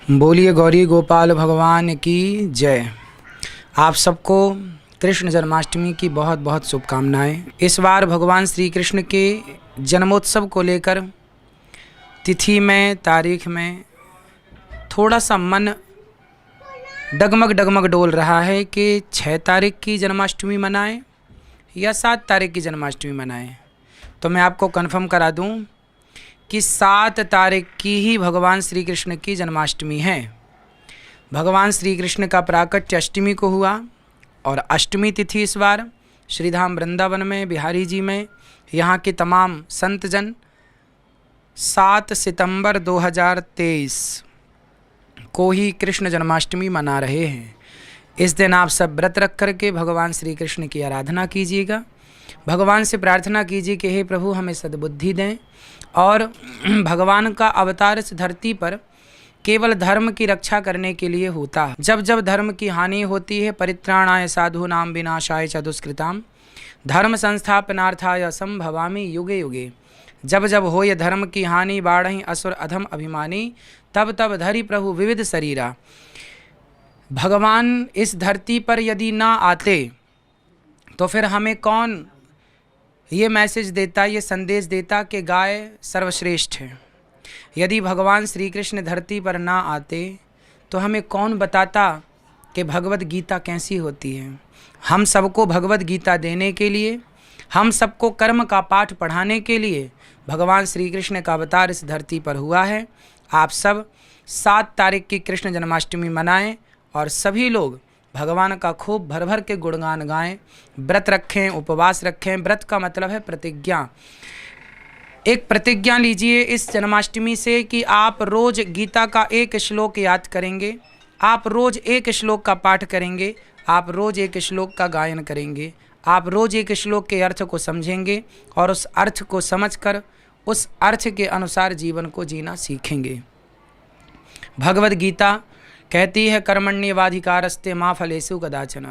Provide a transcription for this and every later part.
बोलिए गौरी गोपाल भगवान की जय। आप सबको कृष्ण जन्माष्टमी की बहुत बहुत शुभकामनाएं। इस बार भगवान श्री कृष्ण के जन्मोत्सव को लेकर तिथि में, तारीख में थोड़ा सा मन डगमग डगमग डोल रहा है कि 6 तारीख की जन्माष्टमी मनाएं या 7 तारीख की जन्माष्टमी मनाएं। तो मैं आपको कन्फर्म करा दूं कि 7 तारीख की ही भगवान श्री कृष्ण की जन्माष्टमी है। भगवान श्री कृष्ण का प्राकट्य अष्टमी को हुआ और अष्टमी तिथि इस बार श्रीधाम वृंदावन में, बिहारी जी में यहाँ के तमाम संतजन 7 सितंबर 2023 को ही कृष्ण जन्माष्टमी मना रहे हैं। इस दिन आप सब व्रत रख करके भगवान श्री कृष्ण की आराधना कीजिएगा। भगवान से प्रार्थना कीजिए कि हे प्रभु हमें सद्बुद्धि दें और भगवान का अवतार इस धरती पर केवल धर्म की रक्षा करने के लिए होता है। जब जब धर्म की हानि होती है, परित्राणाय साधूनां विनाशाय च दुष्कृतां धर्म संस्थापनार्थाय संभवामि युगे युगे। जब जब हो ये धर्म की हानि, बाढ़हि असुर अधम अभिमानी, तब तब धरि प्रभु विविध शरीरा। भगवान इस धरती पर यदि ना आते तो फिर हमें कौन ये मैसेज देता, ये संदेश देता कि गाय सर्वश्रेष्ठ है। यदि भगवान श्री कृष्ण धरती पर ना आते तो हमें कौन बताता कि भगवत गीता कैसी होती है। हम सबको भगवत गीता देने के लिए, हम सबको कर्म का पाठ पढ़ाने के लिए भगवान श्री कृष्ण का अवतार इस धरती पर हुआ है। आप सब 7 तारीख की कृष्ण जन्माष्टमी मनाएं और सभी लोग भगवान का खूब भर भर के गुणगान गाएं, व्रत रखें, उपवास रखें। व्रत का मतलब है प्रतिज्ञा। एक प्रतिज्ञा लीजिए इस जन्माष्टमी से कि आप रोज गीता का एक श्लोक याद करेंगे, आप रोज एक श्लोक का पाठ करेंगे, आप रोज एक श्लोक का गायन करेंगे, आप रोज एक श्लोक के अर्थ को समझेंगे और उस अर्थ को समझकर उस अर्थ के अनुसार जीवन को जीना सीखेंगे। भगवद गीता कहती है कर्मण्येवाधिकारस्ते मा फलेषु कदाचन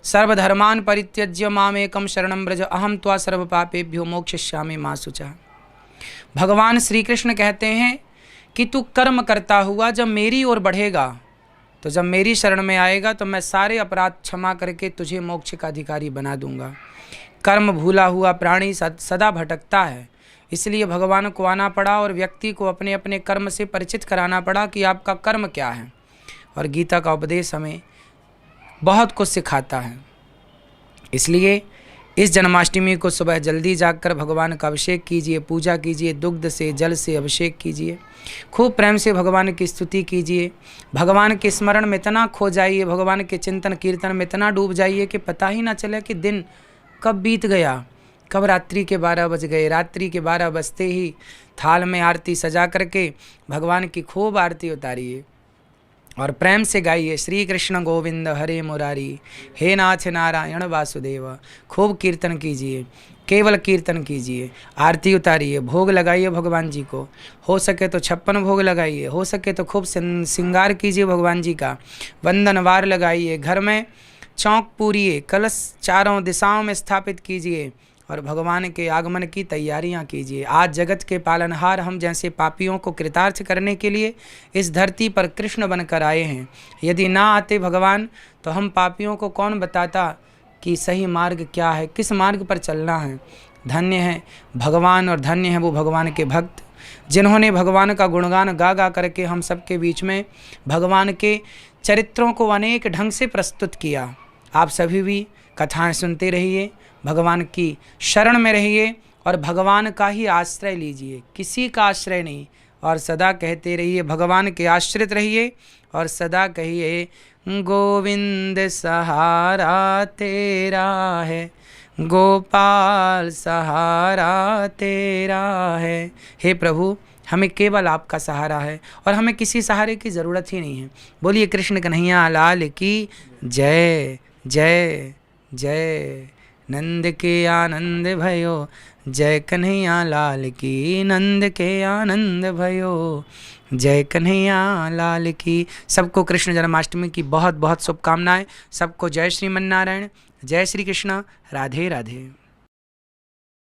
सर्वधर्मान् परित्यज्य मामेकं शरणं व्रज अहं त्वा सर्वपापेभ्यो मोक्षयिष्यामि मा शुचः। भगवान श्री कृष्ण कहते हैं कि तू कर्म करता हुआ जब मेरी ओर बढ़ेगा, तो जब मेरी शरण में आएगा तो मैं सारे अपराध क्षमा करके तुझे मोक्ष का अधिकारी बना दूंगा। कर्म भूला हुआ प्राणी सदा भटकता है, इसलिए भगवान को आना पड़ा और व्यक्ति को अपने अपने कर्म से परिचित कराना पड़ा कि आपका कर्म क्या है। और गीता का उपदेश हमें बहुत कुछ सिखाता है। इसलिए इस जन्माष्टमी को सुबह जल्दी जाकर भगवान का अभिषेक कीजिए, पूजा कीजिए, दुग्ध से, जल से अभिषेक कीजिए, खूब प्रेम से भगवान की स्तुति कीजिए। भगवान के स्मरण में इतना खो जाइए, भगवान के चिंतन कीर्तन में इतना डूब जाइए कि पता ही ना चले कि दिन कब बीत गया, कब रात्रि के 12 बज गए। रात्रि के 12 बजते ही थाल में आरती सजा करके भगवान की खूब आरती उतारिए और प्रेम से गाइए श्री कृष्ण गोविंद हरे मुरारी, हे नाथ नारायण वासुदेव। खूब कीर्तन कीजिए, केवल कीर्तन कीजिए, आरती उतारिए, भोग लगाइए भगवान जी को। हो सके तो 56 भोग लगाइए, हो सके तो खूब श्रृंगार कीजिए भगवान जी का, वंदनवार लगाइए, घर में चौक पूरिए, कलश चारों दिशाओं में स्थापित कीजिए और भगवान के आगमन की तैयारियां कीजिए। आज जगत के पालनहार हम जैसे पापियों को कृतार्थ करने के लिए इस धरती पर कृष्ण बनकर आए हैं। यदि ना आते भगवान तो हम पापियों को कौन बताता कि सही मार्ग क्या है, किस मार्ग पर चलना है। धन्य है भगवान और धन्य है वो भगवान के भक्त जिन्होंने भगवान का गुणगान गा गा करके हम सबके बीच में भगवान के चरित्रों को अनेक ढंग से प्रस्तुत किया। आप सभी भी कथाएं सुनते रहिए, भगवान की शरण में रहिए और भगवान का ही आश्रय लीजिए, किसी का आश्रय नहीं। और सदा कहते रहिए, भगवान के आश्रित रहिए और सदा कहिए गोविंद सहारा तेरा है, गोपाल सहारा तेरा है। हे प्रभु हमें केवल आपका सहारा है और हमें किसी सहारे की ज़रूरत ही नहीं है। बोलिए कृष्ण कन्हैया लाल की जय जय जय। नंद के आनंद भयो, जय कन्हैया लाल की, नंद के आनंद भयो, जय कन्हैया लाल की। सबको कृष्ण जन्माष्टमी की बहुत बहुत शुभकामनाएं। सबको जय श्रीमन्नारायण, जय श्री कृष्ण, राधे राधे।